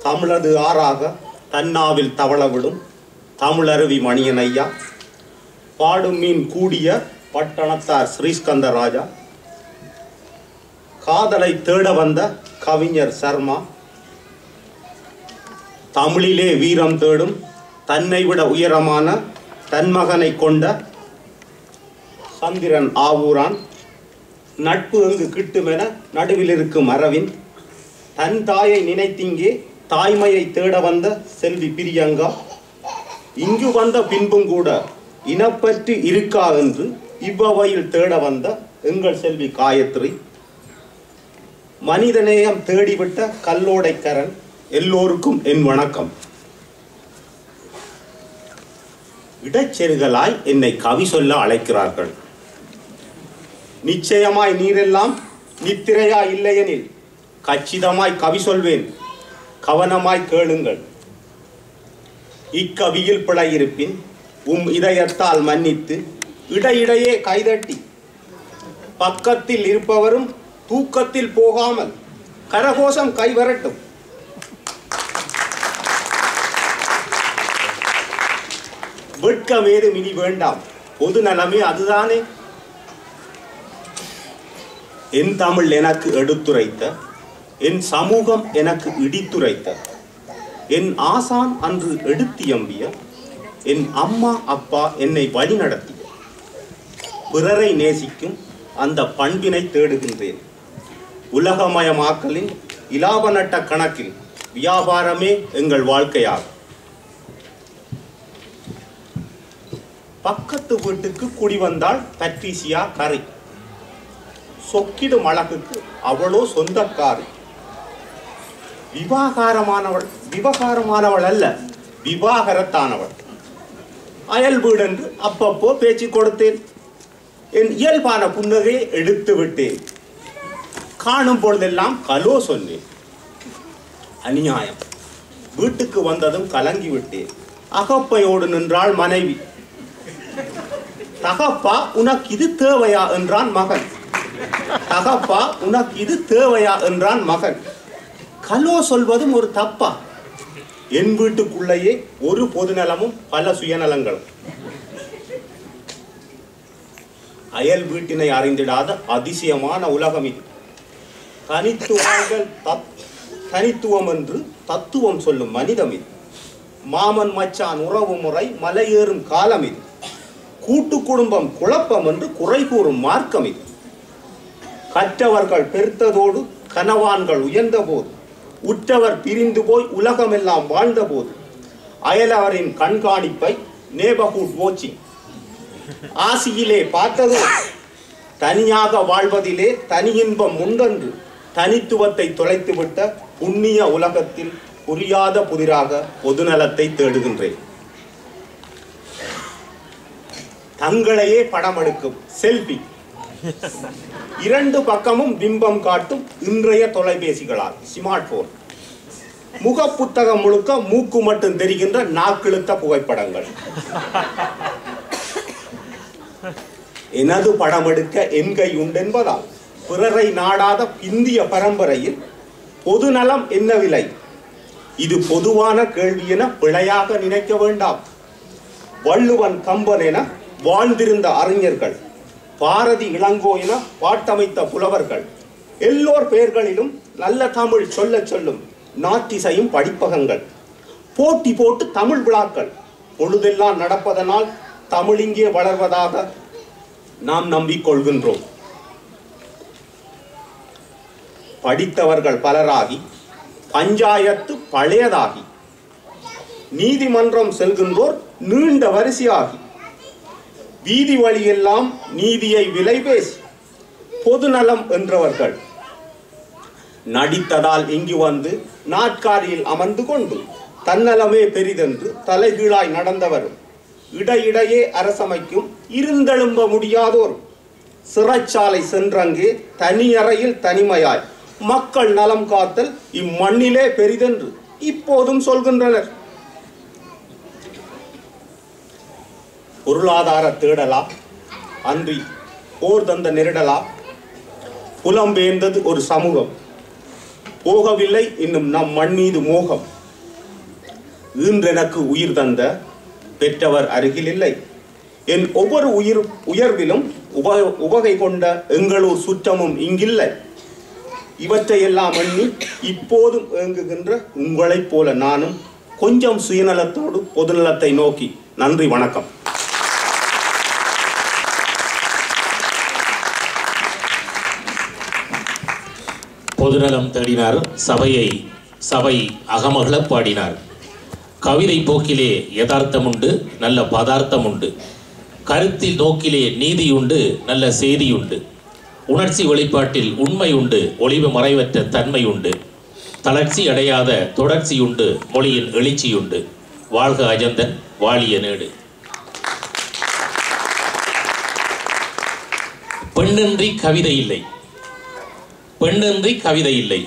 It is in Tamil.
தமிழது ஆறாக தன்னாவில் தவளவிடும் தமிழருவி மணியன் ஐயா, பாடும் மீன் கூடிய பட்டணத்தார் ஸ்ரீஸ்கந்த ராஜா, காதலை தேட வந்த கவிஞர் சர்மா, தமிழிலே வீரம் தேடும் தன்னை விட உயரமான தன்மகனை கொண்ட சந்திரன் ஆவூரான், நட்பு எங்கு கிட்டுமென நடுவில் இருக்கும் அரவிந்த், தன் தாயை நினைத்திங்கே தாய்மையை தேட வந்த செல்வி பிரியங்கா, இங்கு வந்த பின்பும் கூட இனப்பற்று இருக்கா என்று இவ்வவையில் தேட வந்த எங்கள் செல்வி காயத்ரி, மனிதநேயம் தேடிவிட்ட கல்லோடைக்கரன், எல்லோருக்கும் என் வணக்கம். இடைச்செருகலாய் என்னை கவி சொல்ல அழைக்கிறார்கள். நிச்சயமாய் நீரெல்லாம் நித்திரையா இல்லையெனில் கச்சிதமாய் கவி சொல்வேன், கவனமாய் கேளுங்கள். இக்கவியில் பிழையிருப்பின் இதயத்தால் மன்னித்து இடையிடையே கைதட்டி பக்கத்தில் இருப்பவரும் தூக்கத்தில் போகாமல் கரகோஷம் கைவரட்டும். வெட்கமேது மினி வேண்டாம், பொது நலமே அதுதானே. என் தமிழ் எனக்கு எடுத்துரைத்த, என் சமூகம் எனக்கு இடித்துரைத்த, என் ஆசான் அன்று எடுத்தியம்பிய, என் அம்மா அப்பா என்னை வழிநடத்திய, பிறரை நேசிக்கும் அந்த பண்பினை தேடுகின்றேன். உலகமயமாக்கலின் இலாப நட்ட கணக்கில் வியாபாரமே எங்கள் வாழ்க்கையாகும். பக்கத்து வீட்டுக்கு குடி வந்தாள் பட்ரிசியா கரை, சொக்கிடும் அழகுக்கு அவளோ சொந்தக்காரி. விவகாரமானவள் அல்ல, விவாகரத்தானவள். அயல் வீடு என்று அப்பப்போ பேச்சு கொடுத்தேன். என் இயல்பான புன்னகையை எடுத்து விட்டேன். காணும் பொழுதெல்லாம் கலோ சொன்னேன். அநியாயம். வீட்டுக்கு வந்ததும் கலங்கி விட்டேன். அகப்பையோடு நின்றாள் மனைவி. தகப்பா உனக்கு இது தேவையா என்றான் மகன். தகப்பா உனக்கு இது தேவையா என்றான் மகன். கலோ சொல்வதும் ஒரு தப்பா? என் வீட்டுக்குள்ளேயே ஒரு பொதுநலமும் பல சுயநலங்களும். அயல் வீட்டினை அறிந்திடாத அதிசயமான உலகம் இது. தனித்துவம் என்று தத்துவம் சொல்லும் மனிதம் இது. மாமன் மச்சான் உறவு முறை மலையேறும் காலம் இது. கூட்டு குடும்பம் குழப்பம் என்று குறை கூறும் மார்க்கம் இது. கற்றவர்கள் பெருத்ததோடு கனவான்கள் உயர்ந்த போது, உற்றவர் பிரிந்து போய் உலகமெல்லாம் வாழ்ந்த போது, அயலவரின் கண்காணிப்பை நேபர்ஹுட் வாட்சிங் ஆசியிலே பார்த்ததோ, தனியாக வாழ்வதிலே தனி இன்பம் உண்டென்று தனித்துவத்தை தொலைத்துவிட்ட புண்ணிய உலகத்தில் புரியாத புதிராக பொதுநலத்தை தேடுகின்றேன். தங்களையே படம் எடுக்கும் செல்ஃபி, இரண்டு பக்கமும் பிம்பம் காட்டும் இன்றைய தொலைபேசிகளால் ஸ்மார்ட் போன், முகப்புத்தகம் முழுக்க மூக்கு மட்டும் தெரிகின்ற நாக்கிழுத்த புகைப்படங்கள். எனது படம் எடுக்க என் கை உண்டென்பதால் பிறரை நாடாத பிந்திய பரம்பரையில் பொதுநலம் என்ன விலை? இது பொதுவான கேள்வி என பிழையாக நினைக்க வேண்டாம். வள்ளுவன் கம்பன் என வாழ்ந்திருந்த அறிஞர்கள், பாரதி இளங்கோ என பாட்டமைத்த புலவர்கள், எல்லோர் பெயர்களிலும் நல்ல தமிழ் சொல்ல சொல்லும் நாட்டிசையும் படிப்பகங்கள், போட்டி போட்டு தமிழ் விழாக்கள் பொழுதெல்லாம் நடப்பதனால் தமிழ் இங்கே வளர்வதாக நாம் நம்பிக்கொள்கின்றோம். படித்தவர்கள் பலராகி பஞ்சாயத்து பழையதாகி, நீதிமன்றம் செல்கின்றோர் நீண்ட வரிசையாகி, வீதி வழியெல்லாம் நீதியை விலை பேசி பொதுநலம் என்றவர்கள் நடித்ததால் இங்கு வந்து நாட்காரியில் அமர்ந்து கொண்டு தன்னலமே பெரிதென்று தலைகீழாய் நடந்தவரும், இடையிடையே அரசமைக்கும் இருந்தெழும்ப முடியாதோரும், சிறைச்சாலை சென்றங்கே தனியறையில் தனிமையாய் மக்கள் நலம் காத்தல் இம்மண்ணிலே பெரிதென்று இப்போதும் சொல்கின்றனர். பொருளாதார தேடலா அன்றி போர் தந்த நெருடலா? புலம்பெயர்ந்தது ஒரு சமூகம், போகவில்லை இன்னும் நம் மண் மீது மோகம். ஈன்றெனக்கு உயிர் தந்த பெற்றவர் அருகில் இல்லை. என் ஒவ்வொரு உயர்விலும் உவகை கொண்ட எங்களூர் சுற்றமும் இங்கில்லை. இவற்றையெல்லாம் எண்ணி இப்போதும் ஏங்குகின்ற உங்களைப் போல நானும் கொஞ்சம் சுயநலத்தோடு பொதுநலத்தை நோக்கி. நன்றி, வணக்கம். பொதுநலம் தேடினார், சபை அகமகள பாடினார். கவிதை போக்கிலே யதார்த்தம் உண்டு, நல்ல பதார்த்தம் உண்டு. கருத்தில் நோக்கிலே நீதி உண்டு, நல்ல செய்தி உண்டு. உணர்ச்சி வெளிப்பாட்டில் உண்மை உண்டு, ஒளிவு மறைவற்ற தன்மை உண்டு. தளர்ச்சி அடையாத தொடர்ச்சி உண்டு, மொழியின் எழுச்சி உண்டு. வாழ்க அஜந்தன், வாழிய நேடு. பெண்ணின்றி கவிதை இல்லை, பெண்ணின்றி கவிதை இல்லை.